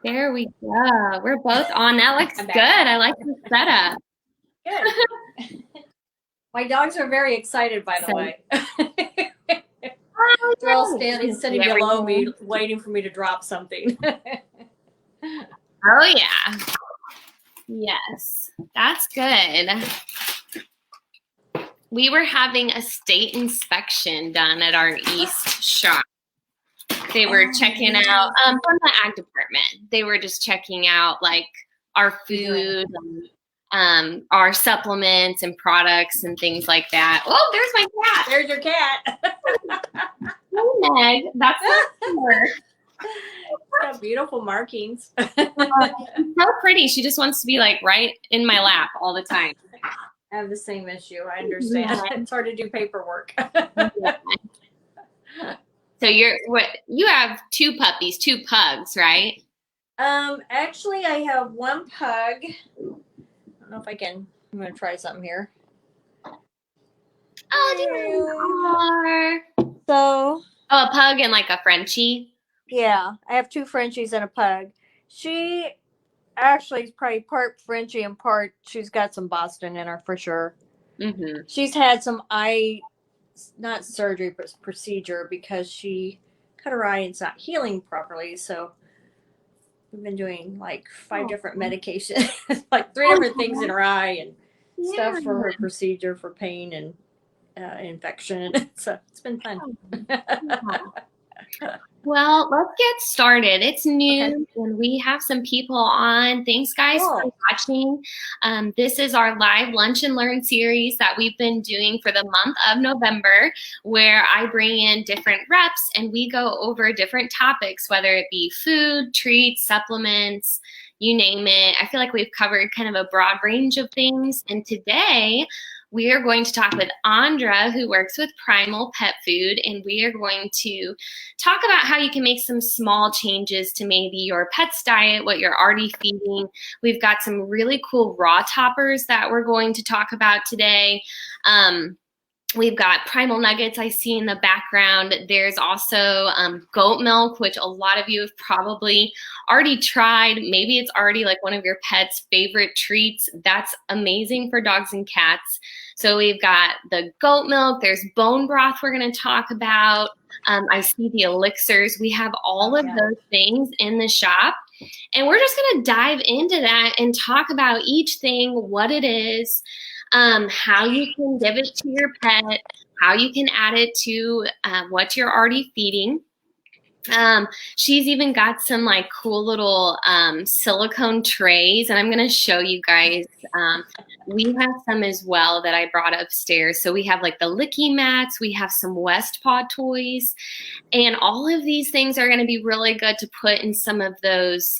There we go. We're both on. That looks good. I like the setup. Good. My dogs are very excited, by the way. Oh, They're all sitting below me, waiting for me to drop something. Oh, yeah. Yes, that's good. We were having a state inspection done at our East shop. They were checking out from the ag department. They were just checking out like our food, our supplements and products and things like that. Oh, there's my cat. There's your cat. Hey, Meg. That's her. Got beautiful markings. So pretty. She just wants to be like right in my lap all the time. I have the same issue. I understand. Yeah. It's hard to do paperwork. Yeah. So you have two puppies, two pugs, right? Actually I have one pug. I don't know if I'm gonna try something here. Oh, so a pug and like a Frenchie. Yeah, I have two Frenchies and a pug. She actually is probably part Frenchie and part, she's got some Boston in her for sure. Mm-hmm. She's had some not surgery, but procedure because she cut her eye and it's not healing properly. So we've been doing like 5 different medications, like 3 different things in her eye and stuff for her procedure for pain and infection. So it's been fun. Well, let's get started. It's noon and we have some people on. Thanks, guys, for watching. This is our live Lunch and Learn series that we've been doing for the month of November, where I bring in different reps and we go over different topics, whether it be food, treats, supplements, you name it. I feel like we've covered kind of a broad range of things. And today, we are going to talk with Andra, who works with Primal Pet Food, and we are going to talk about how you can make some small changes to maybe your pet's diet, what you're already feeding. We've got some really cool raw toppers that we're going to talk about today. We've got Primal Nuggets I see in the background. There's also goat milk, which a lot of you have probably already tried. Maybe it's already like one of your pet's favorite treats. That's amazing for dogs and cats. So we've got the goat milk. There's bone broth we're going to talk about. I see the elixirs. We have all of those things in the shop. And we're just going to dive into that and talk about each thing, what it is, how you can give it to your pet, how you can add it to what you're already feeding. She's even got some like cool little silicone trays, and I'm going to show you guys. We have some as well that I brought upstairs. So we have like the licky mats, we have some West Paw toys, and all of these things are going to be really good to put in some of those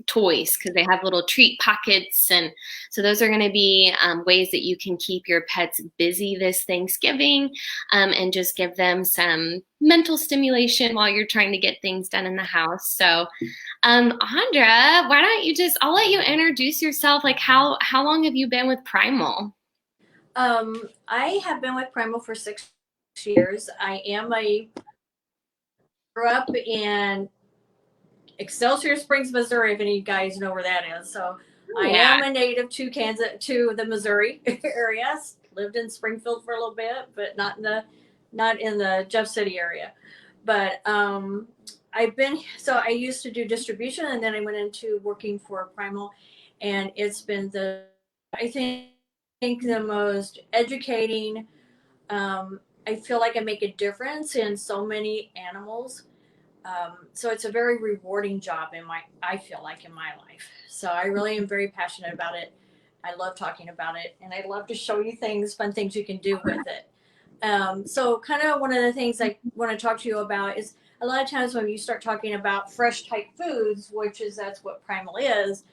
toys because they have little treat pockets, and so those are going to be ways that you can keep your pets busy this Thanksgiving and just give them some mental stimulation while you're trying to get things done in the house. So Andra, why don't you I'll let you introduce yourself. Like how long have you been with Primal? I have been with Primal for 6 years. I grew up in Excelsior Springs, Missouri, if any of you guys know where that is. So I am a native to the Missouri area. Lived in Springfield for a little bit, but not in the Jeff City area. But I used to do distribution, and then I went into working for Primal, and it's been I think the most educating. I feel like I make a difference in so many animals. So it's a very rewarding job I feel like in my life. So I really am very passionate about it. I love talking about it, and I love to show you fun things you can do with it. So kind of one of the things I want to talk to you about is a lot of times when you start talking about fresh type foods, that's what Primal is,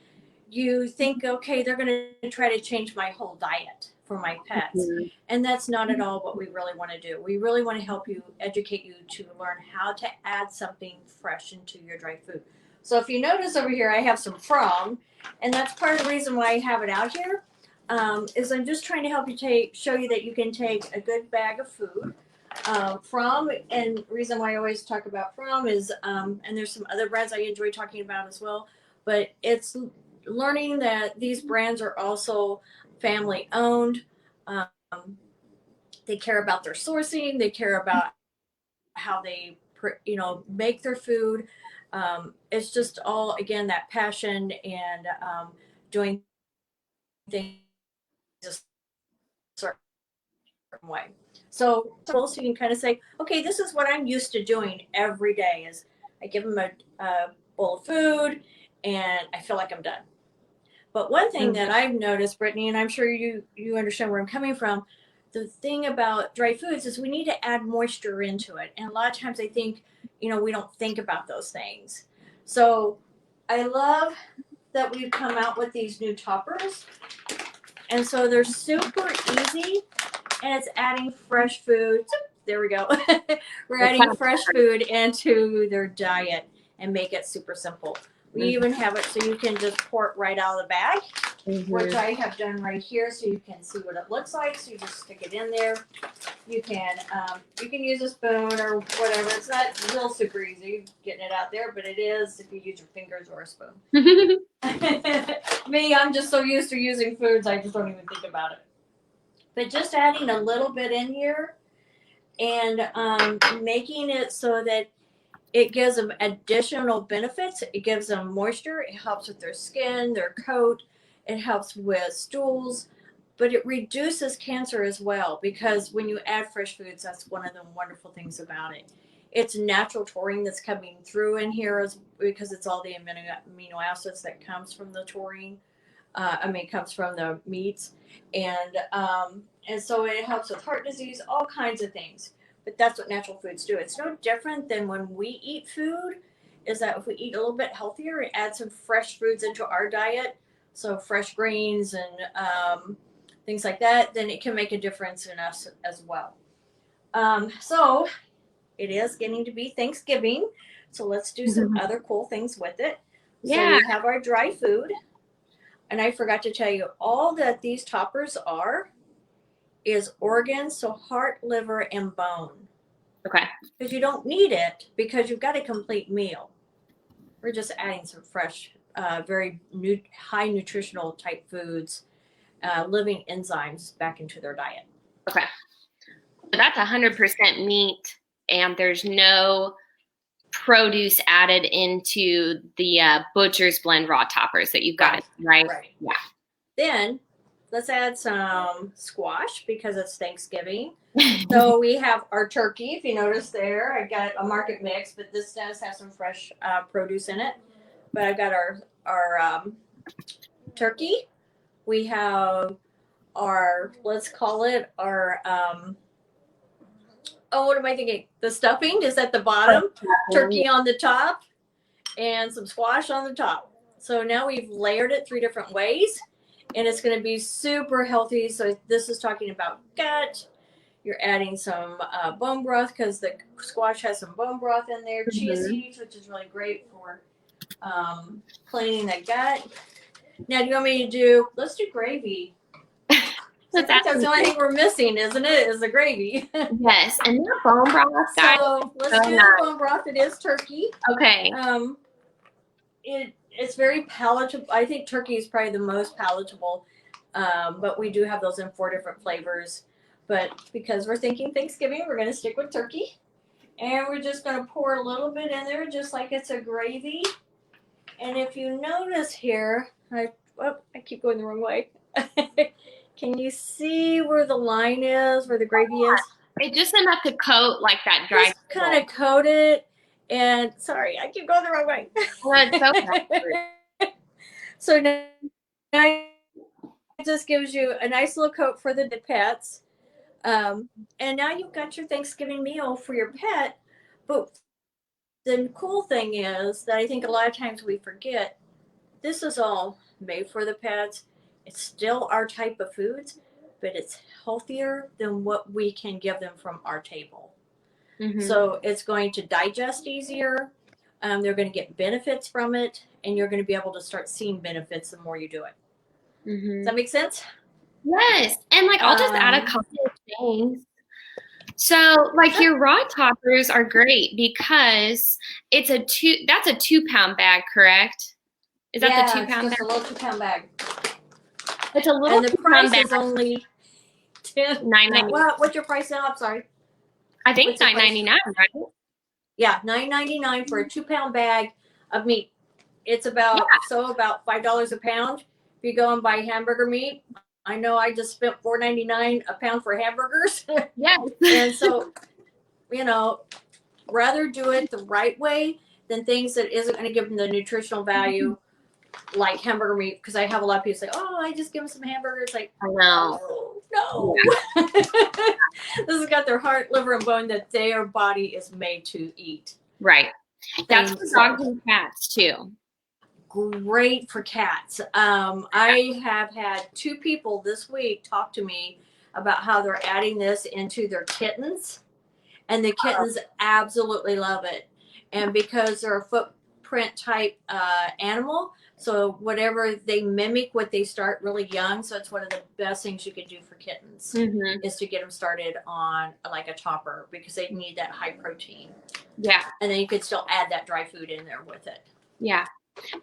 you think, okay, they're going to try to change my whole diet for my pets. Mm-hmm. And that's not at all what we really want to do. We really want to help you, educate you to learn how to add something fresh into your dry food. So if you notice over here, I have some from, and that's part of the reason why I have it out here, is I'm just trying to help you show you that you can take a good bag of food. From, and reason why I always talk about From is, and there's some other brands I enjoy talking about as well, but it's learning that these brands are also family owned. Um, they care about their sourcing. They care about how they, make their food. It's just all, again, that passion and doing things a certain way. So you can kind of say, okay, this is what I'm used to doing every day. Is I give them a bowl of food, and I feel like I'm done. But one thing that I've noticed, Brittany, and I'm sure you understand where I'm coming from, the thing about dry foods is we need to add moisture into it. And a lot of times I think, we don't think about those things. So I love that we've come out with these new toppers. And so they're super easy, and it's adding fresh food. There we go. We're adding fresh food into their diet and make it super simple. We even have it so you can just pour it right out of the bag, which I have done right here, so you can see what it looks like. So you just stick it in there. You can use a spoon or whatever. It's not real super easy getting it out there, but it is if you use your fingers or a spoon. Me, I'm just so used to using foods, I just don't even think about it. But just adding a little bit in here and making it so that it gives them additional benefits. It gives them moisture. It helps with their skin, their coat. It helps with stools. But it reduces cancer as well, because when you add fresh foods, that's one of the wonderful things about it. It's natural taurine that's coming through in here because it's all the amino acids that comes from the taurine. Comes from the meats, and so it helps with heart disease, all kinds of things. But that's what natural foods do. It's no different than when we eat food. Is that if we eat a little bit healthier and add some fresh foods into our diet, so fresh greens and things like that, then it can make a difference in us as well. So it is getting to be Thanksgiving, so let's do some other cool things with it. So we have our dry food. And I forgot to tell you, all that these toppers are is organs, so heart, liver, and bone. Okay. Because you don't need it because you've got a complete meal. We're just adding some fresh, very high nutritional type foods, living enzymes back into their diet. Okay. So that's 100% meat, and there's no produce added into the Butcher's Blend raw toppers that you've got, right? Yeah. Then let's add some squash because it's Thanksgiving. So we have our turkey. If you notice there, I got a market mix, but this does have some fresh produce in it. But I've got our turkey. We have our, let's call it our what am I thinking? The stuffing is at the bottom, turkey on the top, and some squash on the top. So now we've layered it 3 different ways, and it's going to be super healthy. So this is talking about gut. You're adding some bone broth because the squash has some bone broth in there. Chia seeds, which is really great for cleaning the gut. Now, do you want me to do? Let's do gravy. I think that's the only thing we're missing, isn't it? Is the gravy. Yes, and that bone broth, guys. So let's do the bone broth. It is turkey. Okay. It's very palatable. I think turkey is probably the most palatable, but we do have those in 4 different flavors. But because we're thinking Thanksgiving, we're going to stick with turkey, and we're just going to pour a little bit in there, just like it's a gravy. And if you notice here, I keep going the wrong way. Can you see where the line is, where the gravy is? It's just enough to coat like that dry. Just kind of coat it. And sorry, I keep going the wrong way. Well, it's okay. So now it just gives you a nice little coat for the pets. And now you've got your Thanksgiving meal for your pet. But the cool thing is that I think a lot of times we forget, this is all made for the pets. It's still our type of foods, but it's healthier than what we can give them from our table. So it's going to digest easier. They're going to get benefits from it, and you're going to be able to start seeing benefits the more you do it. Does that make sense? Yes. And I'll just add a couple of things. So, like your raw toppers are great because that's a 2 pound bag, correct? Is that the Yeah, two it's pound bag? just a little 2 pound bag. It's a little And the 2 pound price bag, is only 10. 9.99. Well, what's your price now? I'm sorry. I think What's the nine price? ninety nine, right? Yeah, $9.99 for a 2 pound bag of meat. It's Yeah. about $5 a pound. If you go and buy hamburger meat, I know I just spent $4.99 a pound for hamburgers. Yes. And so, you know, rather do it the right way than things that isn't going to give them the nutritional value like hamburger meat, because I have a lot of people say, "Oh, I just give them some hamburgers." Like, I know. no. Yeah. This has got their heart, liver, and bone that their body is made to eat. Right. That's for Things dogs and cats too. great for cats. I have had 2 people this week talk to me about how they're adding this into their kittens, and the kittens absolutely love it. And because they're a footprint type animal, so whatever they mimic what they start really young. So it's one of the best things you can do for kittens Mm-hmm. is to get them started on like a topper because they need that high protein. Yeah. And then you could still add that dry food in there with it. Yeah.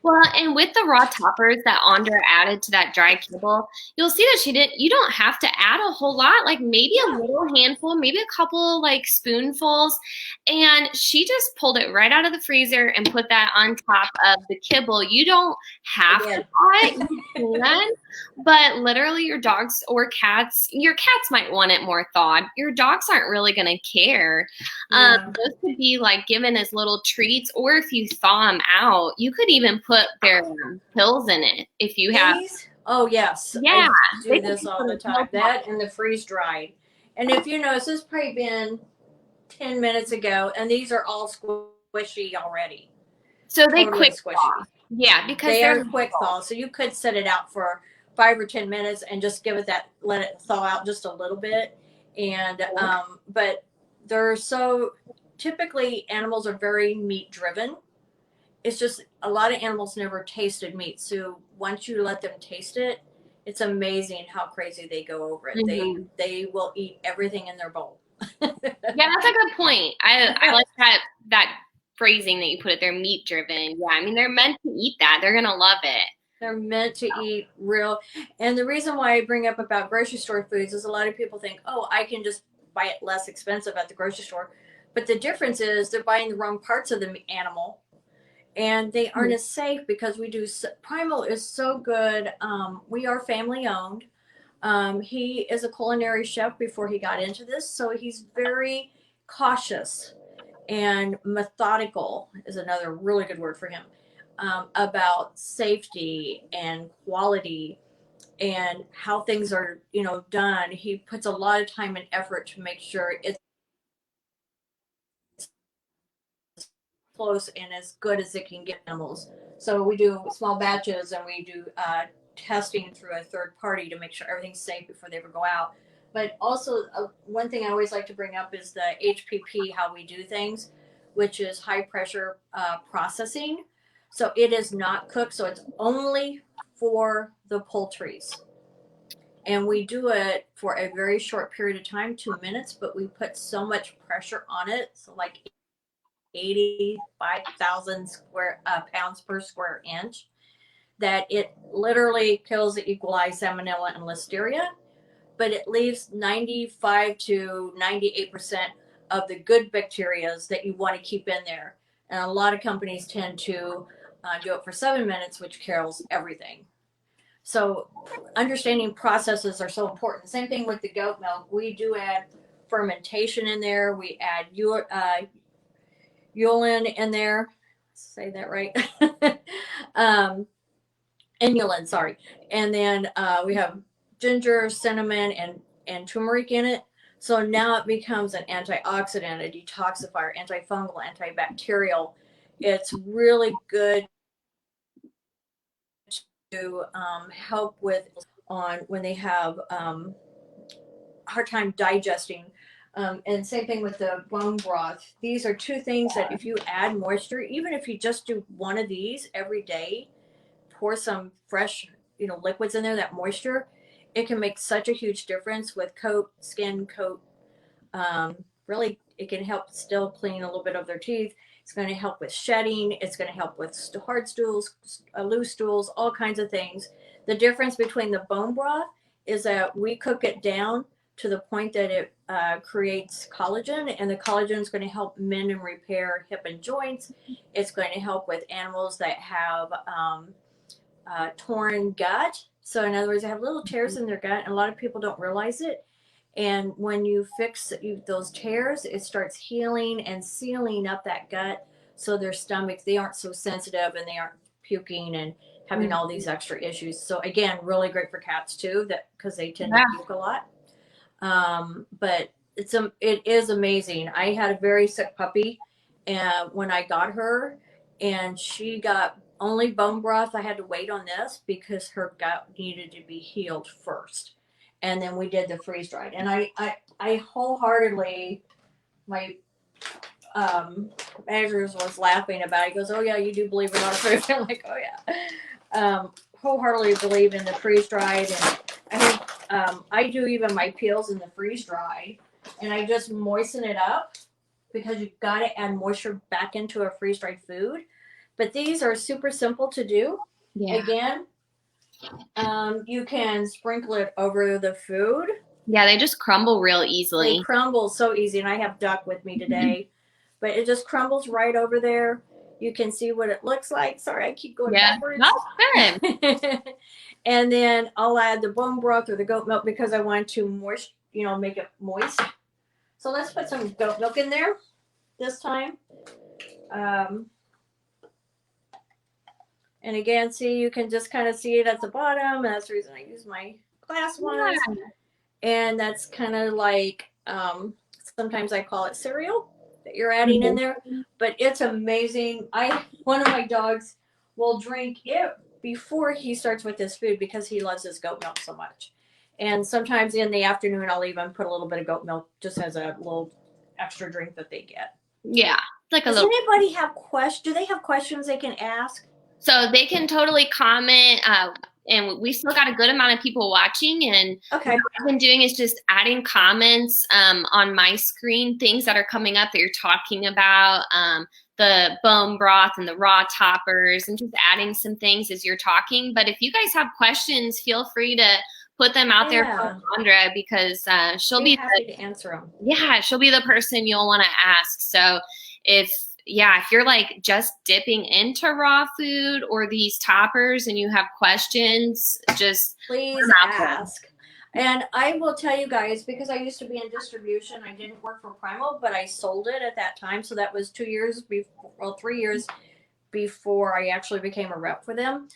Well, and with the raw toppers that Andra added to that dry kibble, you'll see that you don't have to add a whole lot, like maybe a little handful, maybe a couple like spoonfuls. And she just pulled it right out of the freezer and put that on top of the kibble. You don't have to thaw it, you can, but literally your cats might want it more thawed. Your dogs aren't really going to care. Yeah. Those could be like given as little treats, or if you thaw them out, you could even put their pills in it if you have. These? Oh, yes. Yeah, I they do could this be all put the in pill time. That and the freeze dried. And if you notice, this has probably been 10 minutes ago, and these are all squishy already. so they Totally quick squishy. thaw. Yeah, because They they're are quick thaw, so you could set it out for 5 or 10 minutes and just give it that, let it thaw out just a little bit. And but they're so typically animals are very meat driven. It's just a lot of animals never tasted meat, so once you let them taste it, it's amazing how crazy they go over it. Mhm. They will eat everything in their bowl. Yeah, that's a good point. I like that phrasing that you put it. They're meat driven. Yeah, I mean they're meant to eat that. They're gonna love it. They're meant to eat real. And the reason why I bring up about grocery store foods is a lot of people think, oh, I can just buy it less expensive at the grocery store. But the difference is they're buying the wrong parts of the animal and they aren't as safe because we do. Primal is so good. We are family owned. He is a culinary chef before he got into this, so he's very cautious and methodical is another really good word for him, about safety and quality and how things are done. He puts a lot of time and effort to make sure it's close and as good as it can get animals. So we do small batches and we do testing through a third party to make sure everything's safe before they ever go out. But also, one thing I always like to bring up is the HPP, how we do things, which is high pressure processing. So it is not cooked, so it's only for the poultries. And we do it for a very short period of time, 2 minutes, but we put so much pressure on it. So, like 85,000 square pounds per square inch, that it literally kills the E. coli, salmonella, and listeria, but it leaves 95 to 98% of the good bacterias that you want to keep in there. And a lot of companies tend to do it for 7 minutes, which kills everything. So understanding processes are so important. Same thing with the goat milk. We do add fermentation in there. We add Yulin in there. Say that right. Inulin, sorry. And then we have ginger, cinnamon, and turmeric in it. So now it becomes an antioxidant, a detoxifier, antifungal, antibacterial. It's really good to help with on when they have hard time digesting. And same thing with the bone broth. These are two things that if you add moisture, even if you just do one of these every day, pour some fresh, liquids in there, that moisture, it can make such a huge difference with skin coat, Really, it can help still clean a little bit of their teeth. It's going to help with shedding. It's going to help with hard stools, loose stools, all kinds of things. The difference between the bone broth is that we cook it down to the point that it creates collagen, and the collagen is going to help mend and repair hip and joints. It's going to help with animals that have torn gut. So, in other words, they have little tears in their gut, and a lot of people don't realize it. And when you fix those tears, it starts healing and sealing up that gut, so their stomachs, they aren't so sensitive and they aren't puking and having all these extra issues. So again, really great for cats too, that because they tend to puke a lot. But it is amazing. I had a very sick puppy, and when I got her, and she got only bone broth. I had to wait on this because her gut needed to be healed first, and then we did the freeze dried. And I wholeheartedly, my managers was laughing about it. He goes, "Oh yeah, you do believe in autophagy?" I'm like, "Oh yeah." Wholeheartedly believe in the freeze dried, and I think I do even my peels in the freeze dried, and I just moisten it up because you've got to add moisture back into a freeze dried food. But these are super simple to do. Yeah. Again, you can sprinkle it over the food. Yeah, they just crumble real easily. They crumble so easy, and I have duck with me today, but it just crumbles right over there. You can see what it looks like. Sorry, I keep going backwards. That's good. And then I'll add the bone broth or the goat milk because I want to make it moist. So let's put some goat milk in there this time. And again, see, you can just kind of see it at the bottom. And that's the reason I use my glass ones. Yeah. And that's kind of like, sometimes I call it cereal that you're adding in there. But it's amazing. One of my dogs will drink it before he starts with his food because he loves his goat milk so much. And sometimes in the afternoon, I'll even put a little bit of goat milk just as a little extra drink that they get. Yeah. Does anybody have questions? Do they have questions they can ask? So they can totally comment, and we still got a good amount of people watching. And okay. What I've been doing is just adding comments on my screen, things that are coming up that you're talking about, the bone broth and the raw toppers, and just adding some things as you're talking. But if you guys have questions, feel free to put them out there for Sandra, because she'll be happy to answer them. Yeah, she'll be the person you'll want to ask. So if you're like just dipping into raw food or these toppers and you have questions, just please ask. And I will tell you guys, because I used to be in distribution, I didn't work for Primal, but I sold it at that time. So that was 3 years before I actually became a rep for them.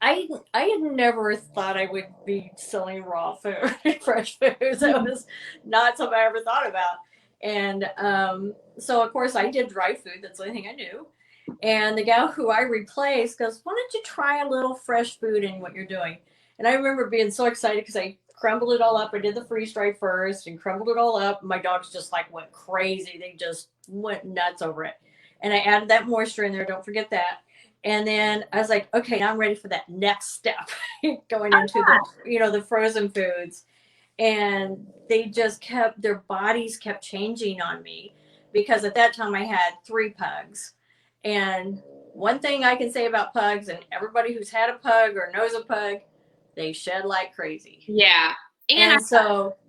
I had never thought I would be selling raw food, fresh foods. That was not something I ever thought about. And so, of course, I did dry food. That's the only thing I knew. And the gal who I replaced goes, "Why don't you try a little fresh food in what you're doing?" And I remember being so excited because I crumbled it all up. I did the freeze dried first and crumbled it all up. My dogs just went crazy. They just went nuts over it. And I added that moisture in there. Don't forget that. And then I was like, okay, now I'm ready for that next step going into the frozen foods. And they just their bodies kept changing on me, because at that time I had 3 pugs. And one thing I can say about pugs, and everybody who's had a pug or knows a pug, they shed like crazy. Yeah. And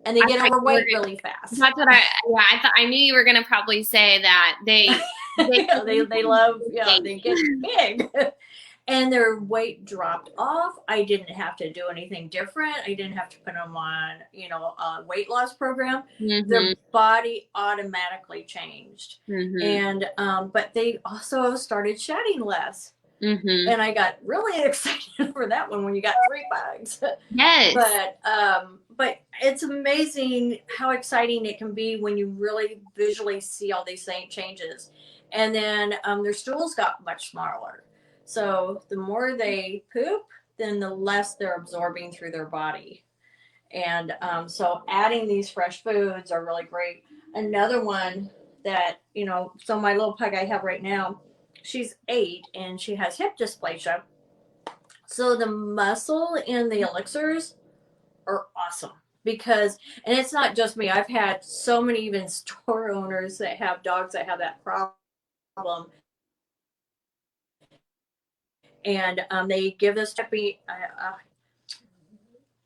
they get overweight really fast. That's what I knew you were going to probably say that they love, they get big. And their weight dropped off. I didn't have to do anything different. I didn't have to put them on, a weight loss program. Mm-hmm. Their body automatically changed. Mm-hmm. And, but they also started shedding less. Mm-hmm. And I got really excited for that one when you got 3 bugs. Yes. But it's amazing how exciting it can be when you really visually see all these changes. And then their stools got much smaller. So the more they poop, then the less they're absorbing through their body. And so adding these fresh foods are really great. Another one that, so my little pug I have right now, she's 8 and she has hip dysplasia. So the muscle in the elixirs are awesome. because, and it's not just me. I've had so many even store owners that have dogs that have that problem, and they give this puppy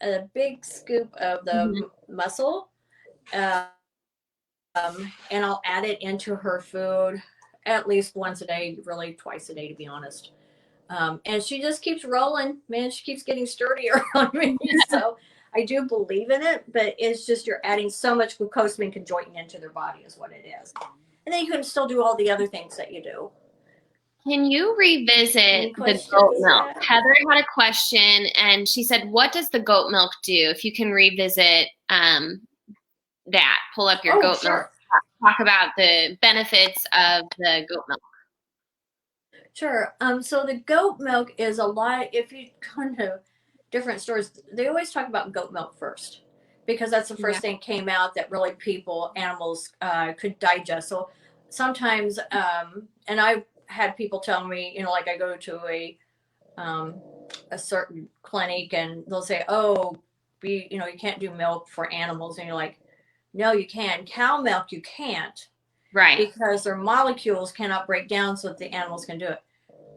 a big scoop of Mhm. the muscle, um, and I'll add it into her food at least once a day, really twice a day, to be honest. And she just keeps rolling, man. She keeps getting sturdier on me. So I do believe in it, but it's just you're adding so much glucosamine conjoined into their body, is what it is. And then you can still do all the other things that you do. Can you revisit the goat milk? Heather had a question and she said, what does the goat milk do? If you can revisit that, pull up your goat milk, talk about the benefits of the goat milk. Sure. So the goat milk is a lot, if you go to different stores, they always talk about goat milk first because that's the first thing came out that really animals could digest. So sometimes, and I've had people tell me, like I go to a certain clinic and they'll say, oh, you can't do milk for animals. And you're like, no, you can. Cow milk, you can't. Right. Because their molecules cannot break down so that the animals can do it.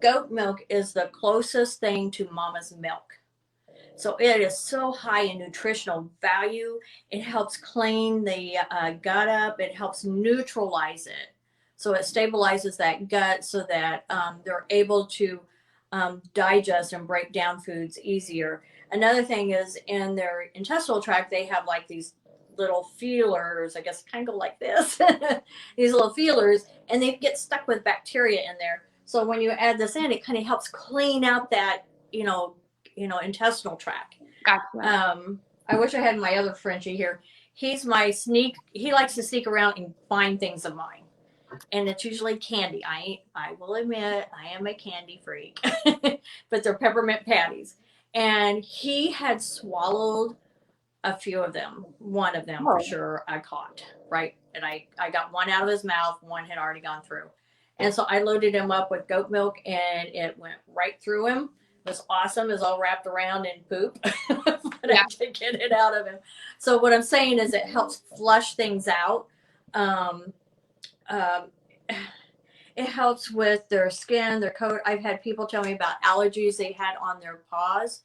Goat milk is the closest thing to mama's milk. So it is so high in nutritional value. It helps clean the gut up. It helps neutralize it. So it stabilizes that gut so that they're able to digest and break down foods easier. Another thing is in their intestinal tract, they have like these little feelers, I guess kind of like this, these little feelers, and they get stuck with bacteria in there. So when you add this in, it kind of helps clean out that, intestinal tract. Gotcha. I wish I had my other Frenchie here. He likes to sneak around and find things of mine. And it's usually candy. I will admit I am a candy freak. But they're peppermint patties. And he had swallowed a few of them. One of them for sure I caught, right? And I got one out of his mouth, one had already gone through. And so I loaded him up with goat milk and it went right through him. It was awesome. It was all wrapped around in poop. But I could get it out of him. So what I'm saying is it helps flush things out. It helps with their skin, their coat. I've had people tell me about allergies they had on their paws,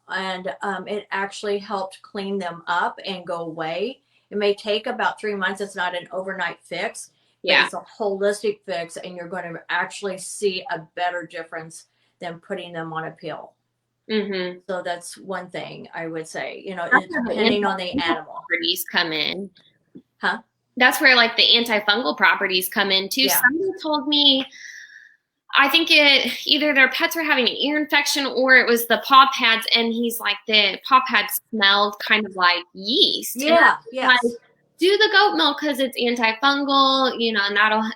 and it actually helped clean them up and go away. It may take about 3 months. It's not an overnight fix, but it's a holistic fix, and you're going to actually see a better difference than putting them on a pill. Mm-hmm. So that's one thing I would say, depending on the animal. Properties come in. Huh? That's where like the antifungal properties come in too. Yeah. Somebody told me, I think either their pets were having an ear infection or it was the paw pads, and he's like, the paw pads smelled kind of like yeast. Yeah, yes. Like, do the goat milk because it's antifungal, and that'll,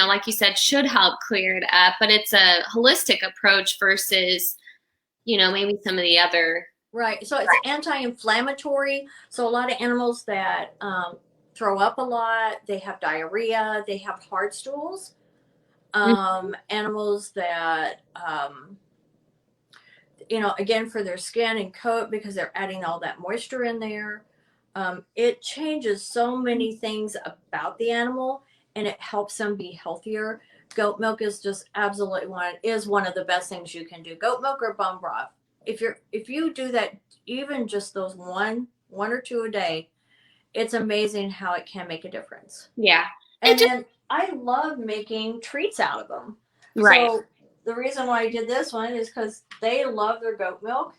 like you said, should help clear it up. But it's a holistic approach versus, maybe some of the other. Right. So it's anti-inflammatory. So a lot of animals that throw up a lot, they have diarrhea, they have hard stools. Animals that, again, for their skin and coat, because they're adding all that moisture in there. It changes so many things about the animal and it helps them be healthier. Goat milk is just absolutely one of the best things you can do. Goat milk or bone broth. If you do that, even just those one or two a day, it's amazing how it can make a difference. Yeah. And then I love making treats out of them. Right. So the reason why I did this one is because they love their goat milk.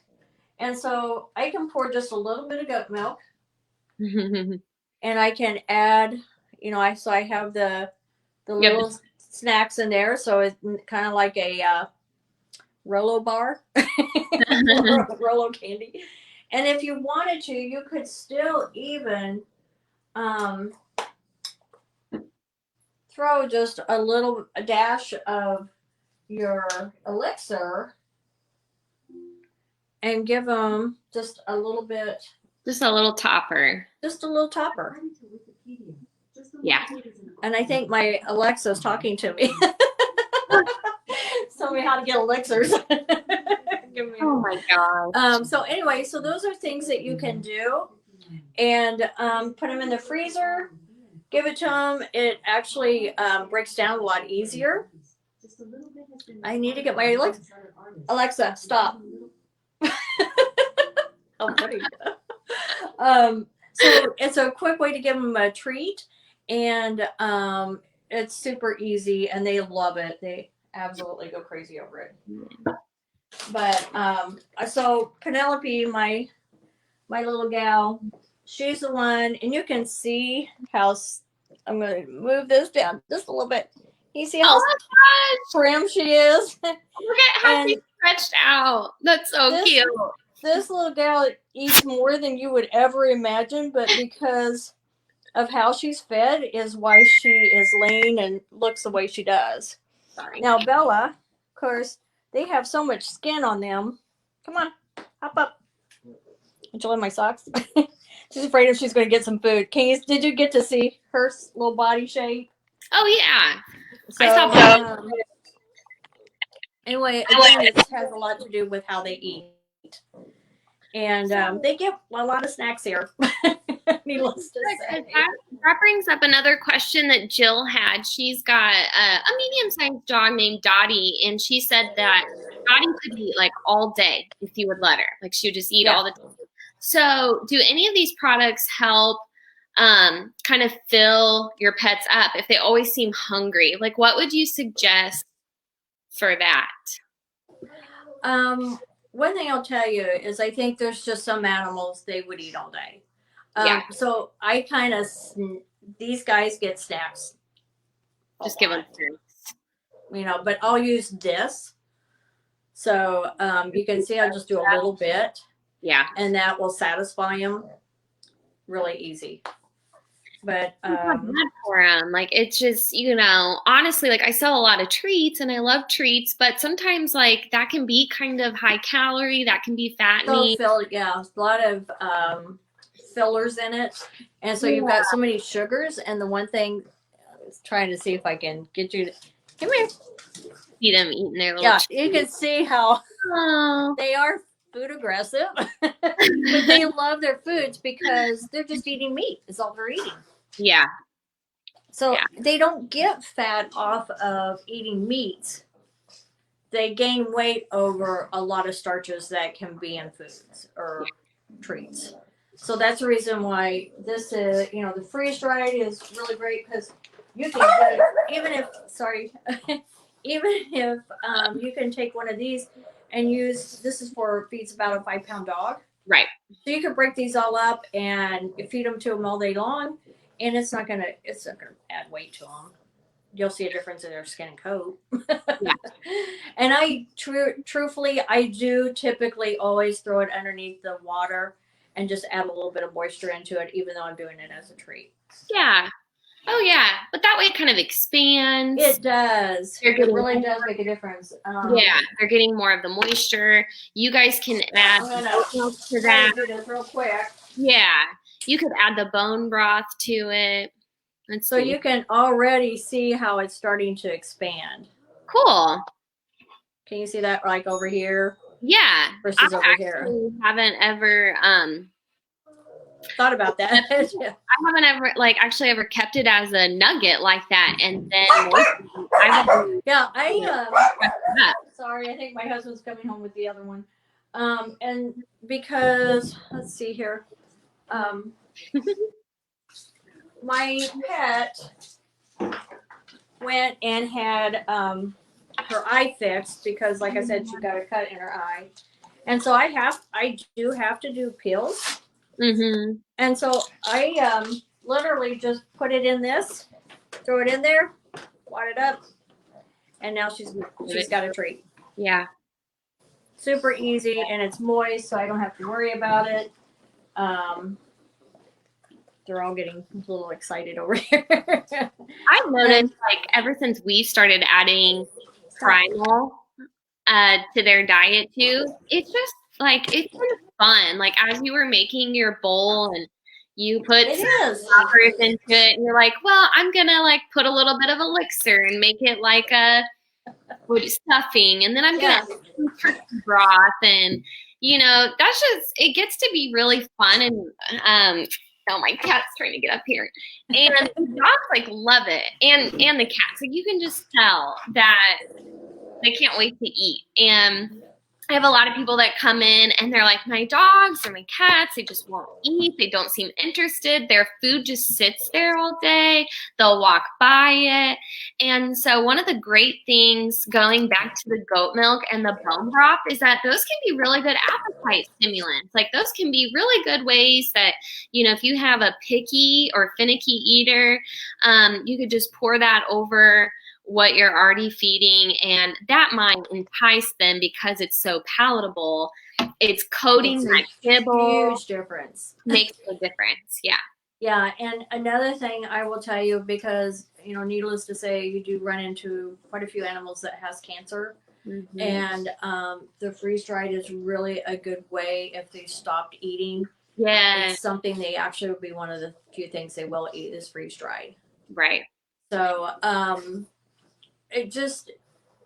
And so I can pour just a little bit of goat milk. And I can add, I have the little snacks in there. So it's kind of like a Rolo bar, Rolo candy. And if you wanted to, you could still even throw just a dash of your elixir and give them just a little bit. Just a little topper. Just a little topper. Yeah. And I think my Alexa's talking to me. Tell me how to get elixirs. Oh my God. So anyway, so those are things that you can do. and put them in the freezer. Give it to them. It actually breaks down a lot easier. I need to get my Alexa, stop. How funny. So it's a quick way to give them a treat, and it's super easy, and they love it. They absolutely go crazy over it. But so Penelope, my little gal, she's the one, and you can see how I'm going to move this down just a little bit. You see how trim she is? Look at how she's stretched out. That's so cute. This little gal eats more than you would ever imagine, but because of how she's fed is why she is lean and looks the way she does. Sorry. Now Bella, of course, they have so much skin on them. Come on, hop up. Did you love my socks? She's afraid if she's going to get some food. Did you get to see her little body shape? Oh yeah, so, I saw that. Anyway, again, it has a lot to do with how they eat. And they get a lot of snacks here. Needless to say. That brings up another question that Jill had. She's got a medium-sized dog named Dottie, and she said that Dottie could eat like all day if you would let her. Like she would just eat all the time. So do any of these products help kind of fill your pets up if they always seem hungry? Like what would you suggest for that? One thing I'll tell you is I think there's just some animals they would eat all day. So I kind of, these guys get snacks. Just give them snacks. You know, but I'll use this. So you can see I'll just do a little bit. Yeah. And that will satisfy them really easy. But for them, like it's just, you know, honestly, like I sell a lot of treats and I love treats, but sometimes like that can be kind of high calorie, that can be fattening. A lot of fillers in it, and so you've got so many sugars. And the one thing, I was trying to see if I can get you to come here. See them eating their little. You can see how they are food aggressive, but they love their foods because they're just eating meat. It's all they're eating. Yeah. So they don't get fat off of eating meat. They gain weight over a lot of starches that can be in foods or treats. So that's the reason why this is, you know, the freeze dried is really great because you can even if you can take one of these and use, this is for feeds about a 5-pound dog. Right. So you can break these all up and feed them to them all day long, and it's not gonna add weight to them. You'll see a difference in their skin and coat. Yeah. And I truthfully, I do typically always throw it underneath the water and just add a little bit of moisture into it, even though I'm doing it as a treat. Yeah. Oh yeah, but that way it kind of expands. It does. It really does make a difference. Yeah, they're getting more of the moisture. You guys can add milk to that. Do this real quick. Yeah, you could add the bone broth to it. So you can already see how it's starting to expand. Cool. Can you see that, like over here? Yeah. Versus over here. I haven't ever thought about that. I haven't ever kept it as a nugget like that, and then sorry, I think my husband's coming home with the other one, and because let's see here, my pet went and had her eye fixed because, like I said, she got a cut in her eye, and so I do have to do pills. Mm-hmm. And so I literally just put it in this, throw it in there, wad it up, and now she's got a treat. Yeah. Super easy, and it's moist, so I don't have to worry about it. They're all getting a little excited over here. I've noticed, like, ever since we started adding Primal to their diet too, it's just like, it's been fun. Like, as you were making your bowl and you put peppers into it, and you're like, well, I'm gonna like put a little bit of elixir and make it like a stuffing, and then I'm gonna turkey broth, and that's just, it gets to be really fun. And, oh, my cat's trying to get up here. And the dogs like love it. And the cats, like you can just tell that they can't wait to eat. And I have a lot of people that come in and they're like, my dogs or my cats, they just won't eat. They don't seem interested. Their food just sits there all day. They'll walk by it. And so one of the great things going back to the goat milk and the bone broth is that those can be really good appetite stimulants. Like those can be really good ways that, if you have a picky or finicky eater, you could just pour that over what you're already feeding, and that might entice them because it's so palatable. It's coating that kibble. Huge difference. Makes a difference. Yeah. Yeah, and another thing I will tell you, because needless to say, you do run into quite a few animals that has cancer, and the freeze dried is really a good way if they stopped eating. Yeah, it's something they actually would be one of the few things they will eat is freeze dried. Right. So,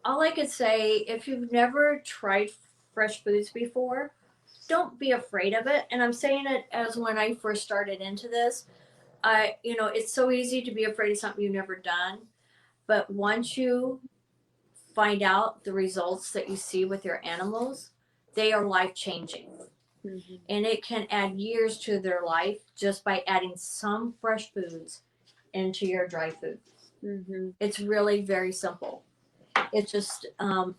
all I could say, if you've never tried fresh foods before, don't be afraid of it. And I'm saying it as when I first started into this. It's so easy to be afraid of something you've never done. But once you find out the results that you see with your animals, they are life changing. And it can add years to their life just by adding some fresh foods into your dry food. It's really very simple. It's just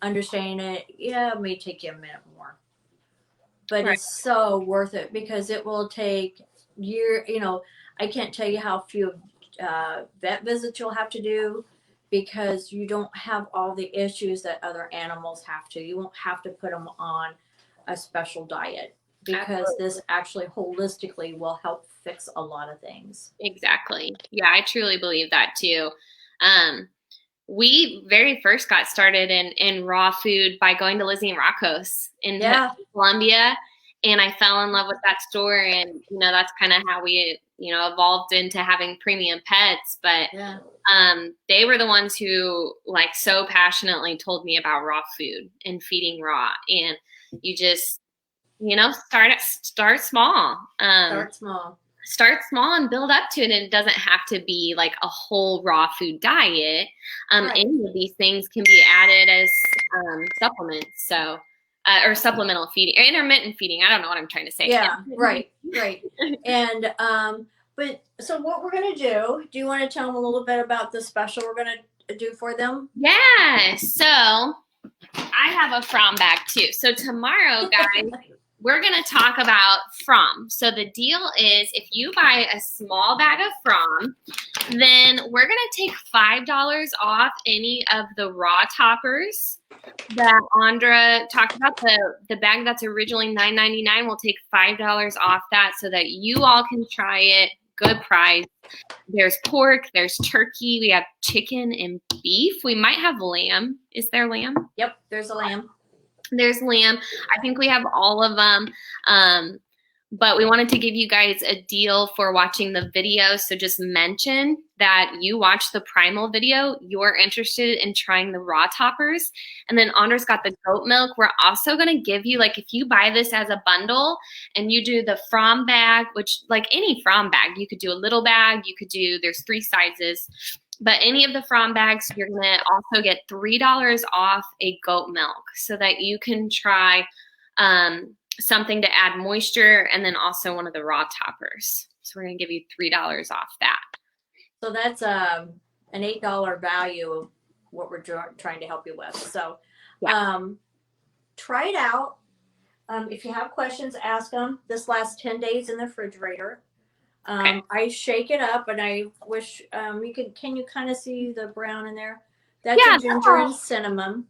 understanding it. Yeah, it may take you a minute more, but it's so worth it because it will take I can't tell you how few vet visits you'll have to do because you don't have all the issues that other animals have to. You won't have to put them on a special diet because this actually holistically will help fix a lot of things. Exactly. Yeah, I truly believe that too. We very first got started in raw food by going to Lizzie and Rocco's in Columbia, and I fell in love with that store, and that's kind of how we evolved into having premium pets. But they were the ones who like so passionately told me about raw food and feeding raw, and you just start small. Start small and build up to it. And it doesn't have to be like a whole raw food diet. Any of these things can be added as supplements. So, or supplemental feeding or intermittent feeding. I don't know what I'm trying to say. Yeah, right. And, but so what we're going to do you want to tell them a little bit about the special we're going to do for them? Yeah. So I have a From bag too. So tomorrow, guys, we're going to talk about From. So the deal is if you buy a small bag of From, then we're going to take $5 off any of the raw toppers that Andra talked about. The bag that's originally $9.99, we'll take $5 off that so that you all can try it. Good price. There's pork, there's turkey, we have chicken and beef. We might have lamb. Is there lamb? Yep, there's a lamb. There's lamb. I think we have all of them. But we wanted to give you guys a deal for watching the video. So just mention that you watched the Primal video. You're interested in trying the raw toppers. And then Andra's got the goat milk. We're also going to give you, like, if you buy this as a bundle and you do the From bag, which like any From bag, you could do a little bag. You could do, there's 3 sizes. But any of the From bags, you're going to also get $3 off a goat milk so that you can try something to add moisture and then also one of the raw toppers. So we're going to give you $3 off that. So that's an $8 value of what we're trying to help you with. So try it out. If you have questions, ask them. This lasts 10 days in the refrigerator. I shake it up, and I wish can you kind of see the brown in there? That's a ginger and cinnamon.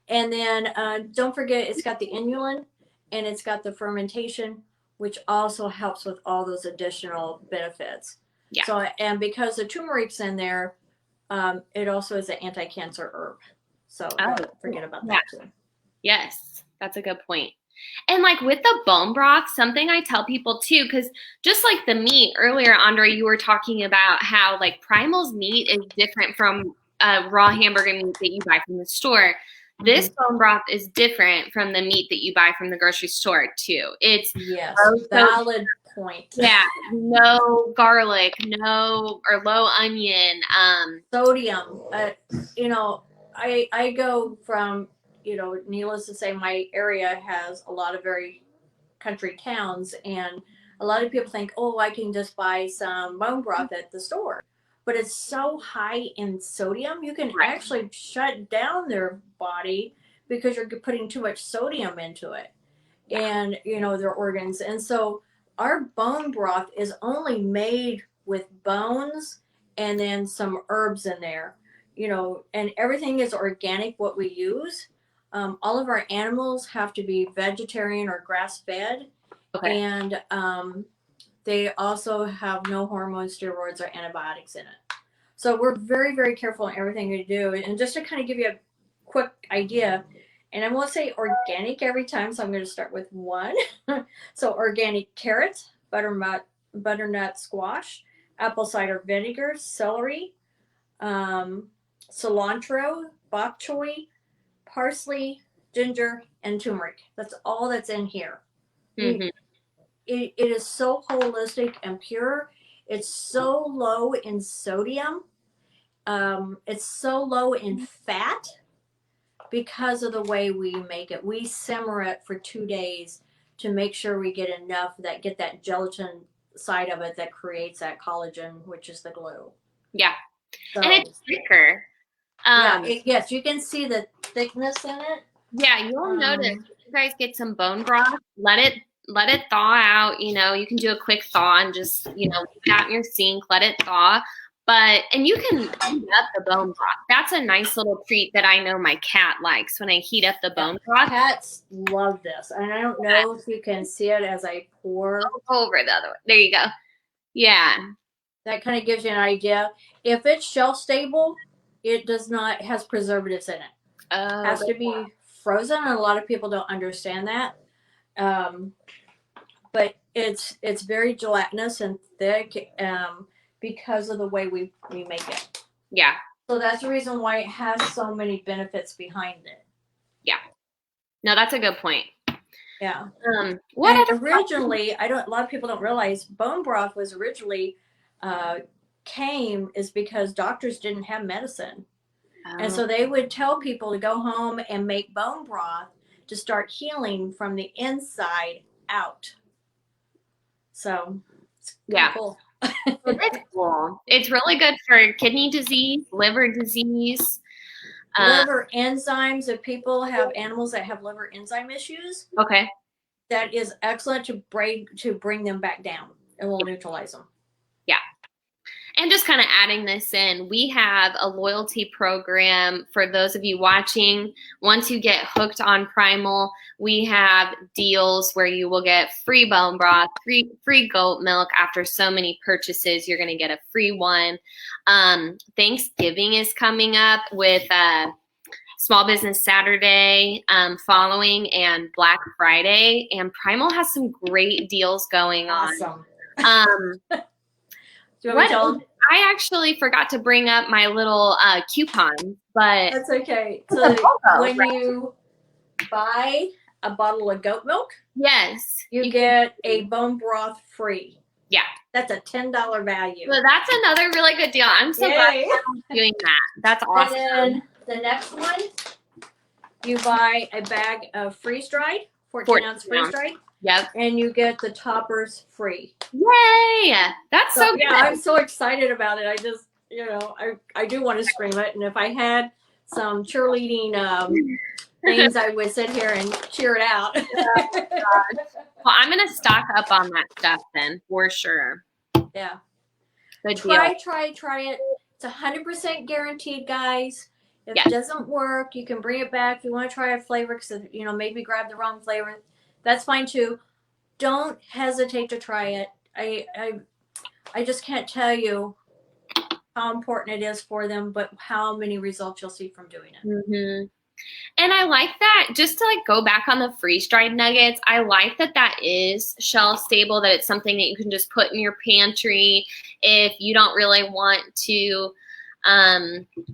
And then don't forget, it's got the inulin and it's got the fermentation, which also helps with all those additional benefits. Yeah. So, and because the turmeric's in there, it also is an anti-cancer herb. So don't forget about that too. Yes, that's a good point. And like with the bone broth, something I tell people too, because just like the meat earlier, Andra, you were talking about how like Primal's meat is different from raw hamburger meat that you buy from the store. This bone broth is different from the meat that you buy from the grocery store too. It's yes, valid point. Yeah, no garlic, or low onion. Sodium. You know, I go from, you know, needless to say, my area has a lot of very country towns, and a lot of people think, oh, I can just buy some bone broth at the store. But it's so high in sodium, you can actually shut down their body because you're putting too much sodium into it, and, you know, their organs. And so our bone broth is only made with bones and then some herbs in there, you know, and everything is organic what we use. All of our animals have to be vegetarian or grass fed. Okay. And they also have no hormones, steroids, or antibiotics in it. So we're very, very careful in everything we do. And just to kind of give you a quick idea, and I won't say organic every time, so I'm going to start with one. So organic carrots, butternut squash, apple cider vinegar, celery, cilantro, bok choy, parsley, ginger, and turmeric. That's all that's in here. Mm-hmm. It is so holistic and pure. It's so low in sodium. It's so low in fat because of the way we make it. We simmer it for 2 days to make sure we get enough that get that gelatin side of it that creates that collagen, which is the glue. Yeah. So, and it's thicker. Yes, you can see the thickness in it. Yeah, you'll notice if you guys get some bone broth, let it thaw out. You know, you can do a quick thaw and just, you know, leave it out in your sink, let it thaw. And you can heat up the bone broth. That's a nice little treat that I know my cat likes when I heat up the bone broth. Cats love this. And I don't know if you can see it as I pour. Over the other way. There you go. Yeah. That kind of gives you an idea. If it's shelf stable, it does not, has preservatives in it. It has to be frozen, and a lot of people don't understand that. But it's very gelatinous and thick because of the way we make it. Yeah. So that's the reason why it has so many benefits behind it. Yeah. No, that's a good point. Yeah. Originally, a lot of people don't realize bone broth was originally is because doctors didn't have medicine. And so they would tell people to go home and make bone broth to start healing from the inside out. So it's cool. It's cool. It's really good for kidney disease, liver disease. Liver enzymes. If people have animals that have liver enzyme issues, okay, that is excellent to bring them back down. It will neutralize them. Yeah. And just kind of adding this in, we have a loyalty program for those of you watching. Once you get hooked on Primal, we have deals where you will get free bone broth, free goat milk. After so many purchases, you're going to get a free one. Thanksgiving is coming up with Small Business Saturday following, and Black Friday. And Primal has some great deals going on. I actually forgot to bring up my little coupon, but that's okay. So when you buy a bottle of goat milk, yes, you get a bone broth free. Yeah, that's a $10 value. So that's another really good deal. I'm so glad you're doing that. That's awesome. And then the next one, you buy a bag of freeze dried, 14-ounce freeze dried. Yep. And you get the toppers free. Yay! That's so good. Yeah, I'm so excited about it. I just, you know, I do want to scream it. And if I had some cheerleading things, I would sit here and cheer it out. Well, I'm going to stock up on that stuff then, for sure. Yeah. Good try deal. it. It's 100% guaranteed, guys. If it doesn't work, you can bring it back. If you want to try a flavor, because, you know, maybe grab the wrong flavor, that's fine too. Don't hesitate to try it. I just can't tell you how important it is for them, but how many results you'll see from doing it. Mm-hmm. And I like that, just to like go back on the freeze-dried nuggets, I like that is shelf stable, that it's something that you can just put in your pantry if you don't really want to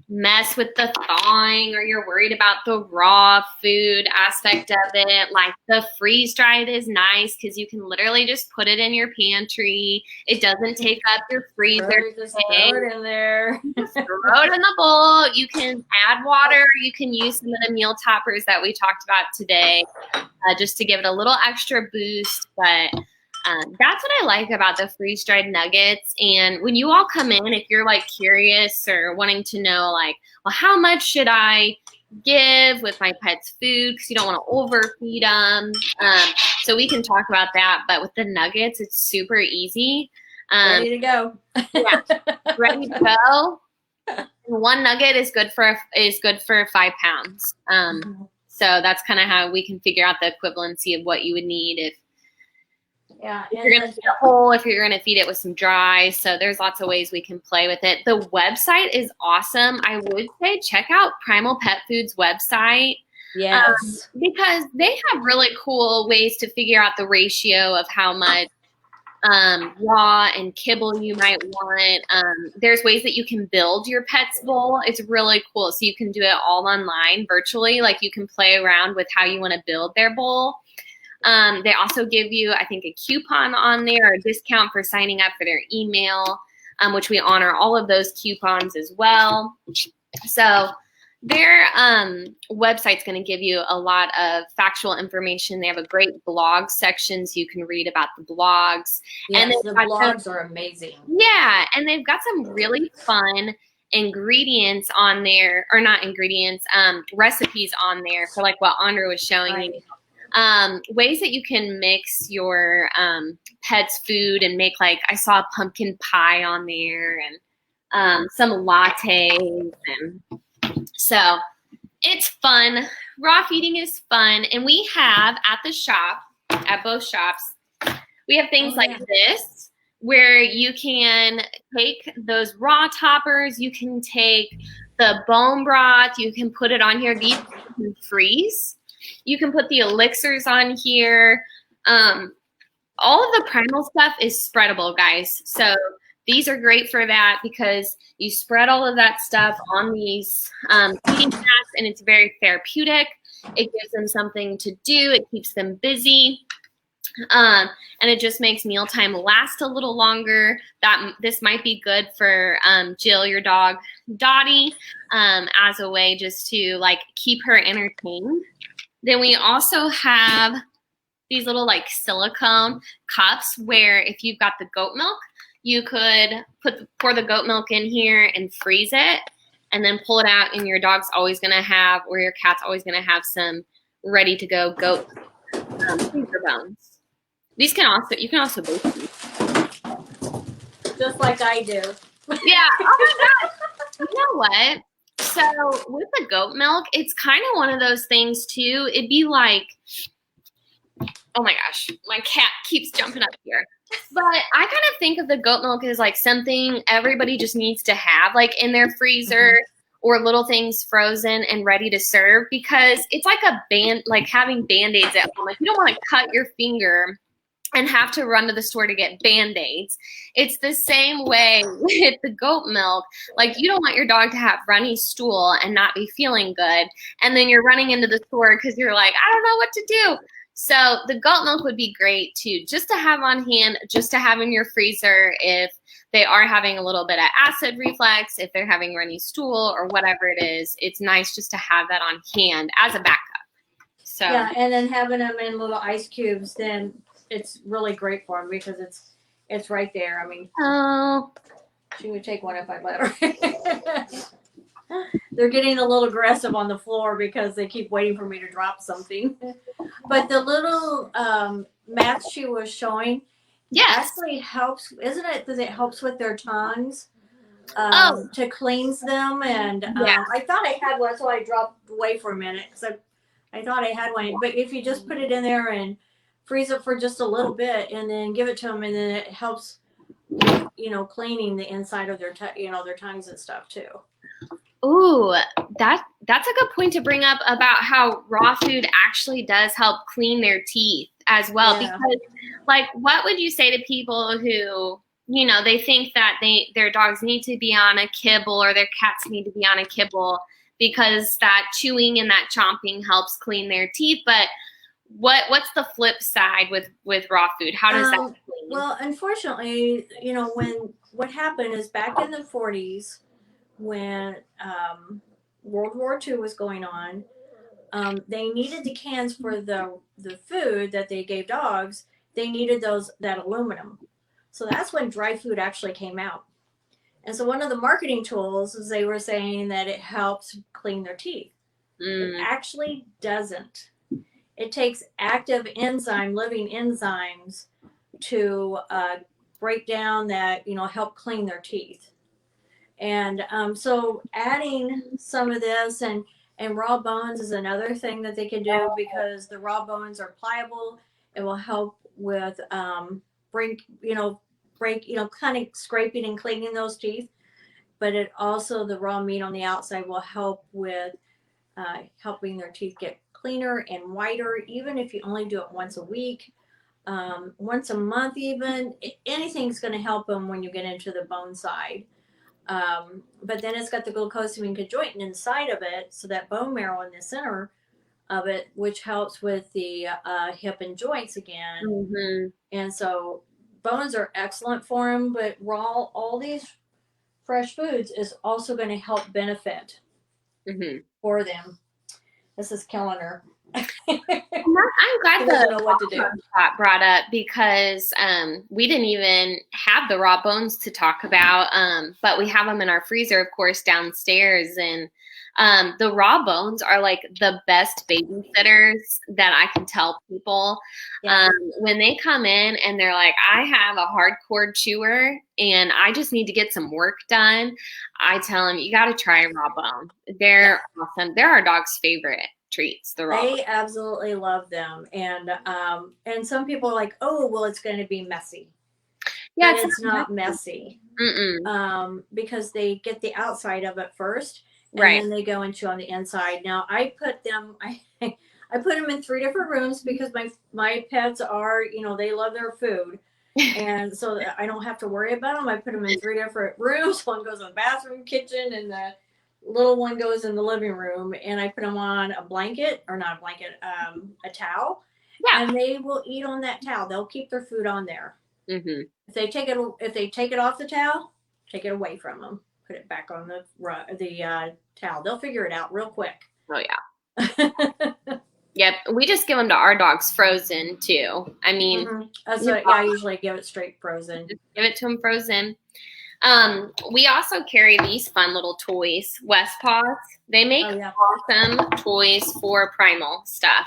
mess with the thawing, or you're worried about the raw food aspect of it, like the freeze dried is nice because you can literally just put it in your pantry. It doesn't take up your freezer. Just throw it in there. Just throw it in the bowl. You can add water. You can use some of the meal toppers that we talked about today, just to give it a little extra boost. But that's what I like about the freeze-dried nuggets. And when you all come in, if you're like curious or wanting to know, like, well, how much should I give with my pet's food, because you don't want to overfeed them. So we can talk about that. But with the nuggets, it's super easy. Ready to go. Yeah, ready to go. One nugget is good for 5 pounds. So that's kind of how we can figure out the equivalency of what you would need if you're going to feed it whole, if you're going to feed it with some dry. So there's lots of ways we can play with it. The website is awesome. I would say check out Primal Pet Foods website. Yes. Because they have really cool ways to figure out the ratio of how much raw and kibble you might want. There's ways that you can build your pet's bowl. It's really cool. So you can do it all online virtually. Like you can play around with how you want to build their bowl. They also give you, I think, a coupon on there, or a discount for signing up for their email, which we honor all of those coupons as well. So their website's going to give you a lot of factual information. They have a great blog section, so you can read about the blogs. Yes, and the blogs are amazing. Yeah, and they've got some really fun ingredients on there, or not ingredients, recipes on there for like what Andra was showing you. Ways that you can mix your pet's food and make, like, I saw a pumpkin pie on there, and some lattes, and so it's fun. Raw feeding is fun. And we have at the shop, at both shops, we have things like this, where you can take those raw toppers, you can take the bone broth, you can put it on here. These you can freeze. You can put the elixirs on here. All of the Primal stuff is spreadable, guys. So these are great for that, because you spread all of that stuff on these feeding mats, and it's very therapeutic. It gives them something to do. It keeps them busy. And it just makes mealtime last a little longer. This might be good for Jill, your dog, Dottie, as a way just to like keep her entertained. Then we also have these little like silicone cups where if you've got the goat milk, you could pour the goat milk in here and freeze it, and then pull it out, and your dog's always going to have, or your cat's always going to have, some ready to go goat freezer bones. These can also, you can also bake these. Just like I do. Yeah. Oh my gosh. You know what? So with the goat milk, it's kind of one of those things too. It'd be like, oh my gosh, my cat keeps jumping up here. But I kind of think of the goat milk as like something everybody just needs to have, like in their freezer, or little things frozen and ready to serve, because it's like like having Band-Aids at home. Like you don't want to cut your finger and have to run to the store to get Band-Aids. It's the same way with the goat milk. Like you don't want your dog to have runny stool and not be feeling good, and then you're running into the store because you're like, I don't know what to do. So the goat milk would be great too, just to have on hand, just to have in your freezer if they are having a little bit of acid reflux, if they're having runny stool or whatever it is. It's nice just to have that on hand as a backup. So yeah, and then having them in little ice cubes, then it's really great for them because it's right there. I mean, she would take one if I let her. They're getting a little aggressive on the floor because they keep waiting for me to drop something. But the little mats she was showing, actually helps, isn't it? Because it helps with their tongues to cleanse them. And I thought I had one, so I dropped away for a minute because I thought I had one. But if you just put it in there and freeze it for just a little bit, and then give it to them, and then it helps, cleaning the inside of their their tongues and stuff too. Ooh, that's a good point to bring up about how raw food actually does help clean their teeth as well. Yeah. Because, like, what would you say to people who, you know, they think that their dogs need to be on a kibble or their cats need to be on a kibble because that chewing and that chomping helps clean their teeth. But what's the flip side with raw food? How does that clean? Well, unfortunately, you know, what happened is back in the 40s when World War II was going on, they needed the cans for the food that they gave dogs. They needed that aluminum. So that's when dry food actually came out. And so one of the marketing tools is they were saying that it helps clean their teeth. It actually doesn't. It takes active living enzymes to break down that, you know, help clean their teeth. And so adding some of this and raw bones is another thing that they can do because the raw bones are pliable. It will help with kind of scraping and cleaning those teeth. But it also, the raw meat on the outside will help with helping their teeth get cleaner and whiter, even if you only do it once a week, once a month, even. Anything's going to help them when you get into the bone side. But then it's got the glucosamine conjoined inside of it, so that bone marrow in the center of it, which helps with the hip and joints again. Mm-hmm. And so bones are excellent for them, but all these fresh foods is also going to help benefit for them. This is killing her. I'm glad the raw bones got brought up because we didn't even have the raw bones to talk about, but we have them in our freezer, of course, downstairs. And the raw bones are like the best babysitters that I can tell people. Yeah. When they come in and they're like, I have a hardcore chewer and I just need to get some work done, I tell them, you got to try a raw bone. They're awesome. They're our dog's favorite treats. They absolutely love them, and some people are like, oh, well, it's going to be messy. Yeah, but it's not messy. Because they get the outside of it first, and then they go into on the inside. Now I put them in 3 different rooms because my pets are, you know, they love their food. And so I don't have to worry about them. I put them in 3 different rooms. One goes in the bathroom, kitchen, and the little one goes in the living room. And I put them on a towel. Yeah. And they will eat on that towel. They'll keep their food on there. Mm-hmm. If they take it off the towel, take it away from them. Put it back on the towel. They'll figure it out real quick. Oh yeah. Yep, we just give them to our dogs frozen too. I mean, I usually give it straight frozen. Just give it to them frozen. We also carry these fun little toys, West Paws. They make awesome toys for Primal stuff.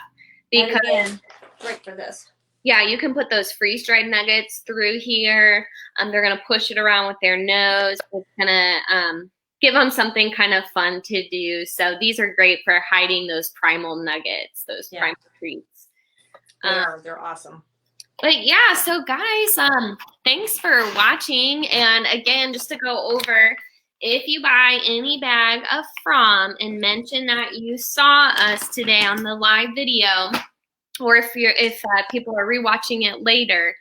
Because again, great for this. Yeah, you can put those freeze-dried nuggets through here. They're gonna push it around with their nose. It's gonna give them something kind of fun to do. So these are great for hiding those Primal nuggets, those Primal treats. They're awesome. But yeah, so guys, thanks for watching. And again, just to go over, if you buy any bag of From and mention that you saw us today on the live video, or if people are rewatching it later,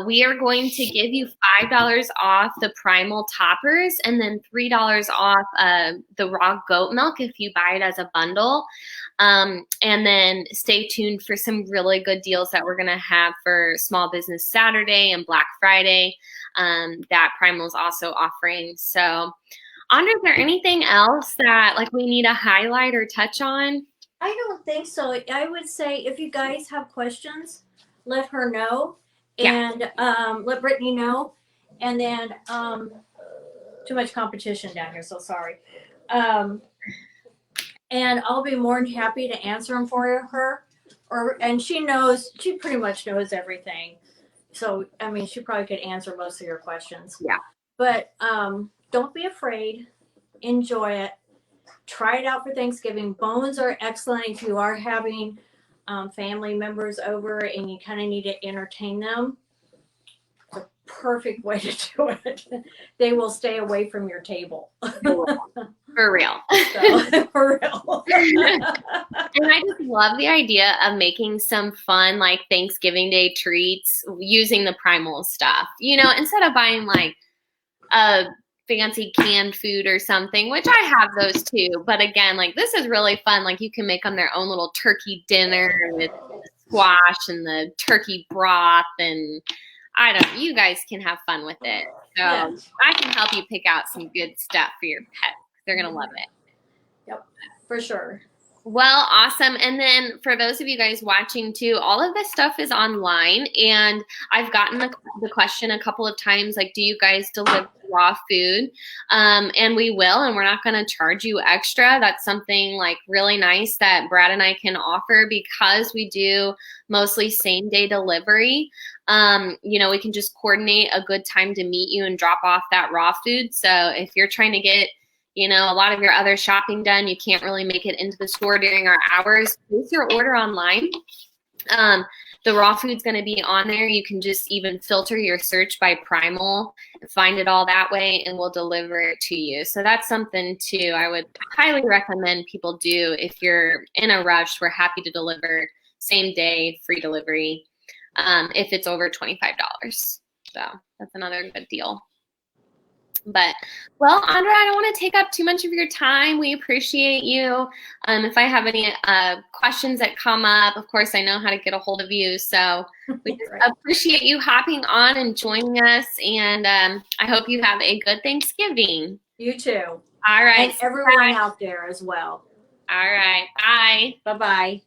we are going to give you $5 off the Primal toppers and then $3 off the raw goat milk if you buy it as a bundle. And then stay tuned for some really good deals that we're going to have for Small Business Saturday and Black Friday that Primal is also offering. So, Andra, is there anything else that we need to highlight or touch on? I don't think so. I would say if you guys have questions, let her know. And let Brittany know. And then too much competition down here, so sorry. And I'll be more than happy to answer them for her. And she pretty much knows everything. So I mean, she probably could answer most of your questions. Yeah. But don't be afraid. Enjoy it. Try it out for Thanksgiving. Bones are excellent if you are having family members over and you kind of need to entertain them. perfect way to do it. They will stay away from your table. For real. So, for real. And I just love the idea of making some fun, like Thanksgiving Day treats using the Primal stuff. You know, instead of buying like a fancy canned food or something, which I have those too. But again, like this is really fun. Like you can make them their own little turkey dinner with the squash and the turkey broth, and you guys can have fun with it. So Yes. I can help you pick out some good stuff for your pets. They're going to love it. Yep, for sure. Well, awesome. And then for those of you guys watching too, all of this stuff is online. And I've gotten the question a couple of times, like, do you guys deliver raw food? And we will, and we're not going to charge you extra. That's something like really nice that Brad and I can offer because we do mostly same day delivery. You know, we can just coordinate a good time to meet you and drop off that raw food. So if you're trying to get a lot of your other shopping done, you can't really make it into the store during our hours, place your order online. The raw food's going to be on there. You can just even filter your search by Primal and find it all that way, and we'll deliver it to you. So that's something too I would highly recommend people do if you're in a rush. We're happy to deliver same day, free delivery, if it's over $25. So that's another good deal. But, well, Andra, I don't want to take up too much of your time. We appreciate you. If I have any questions that come up, of course, I know how to get a hold of you. So we just appreciate you hopping on and joining us. And I hope you have a good Thanksgiving. You too. All right. And everyone out there as well. All right. Bye. Bye-bye.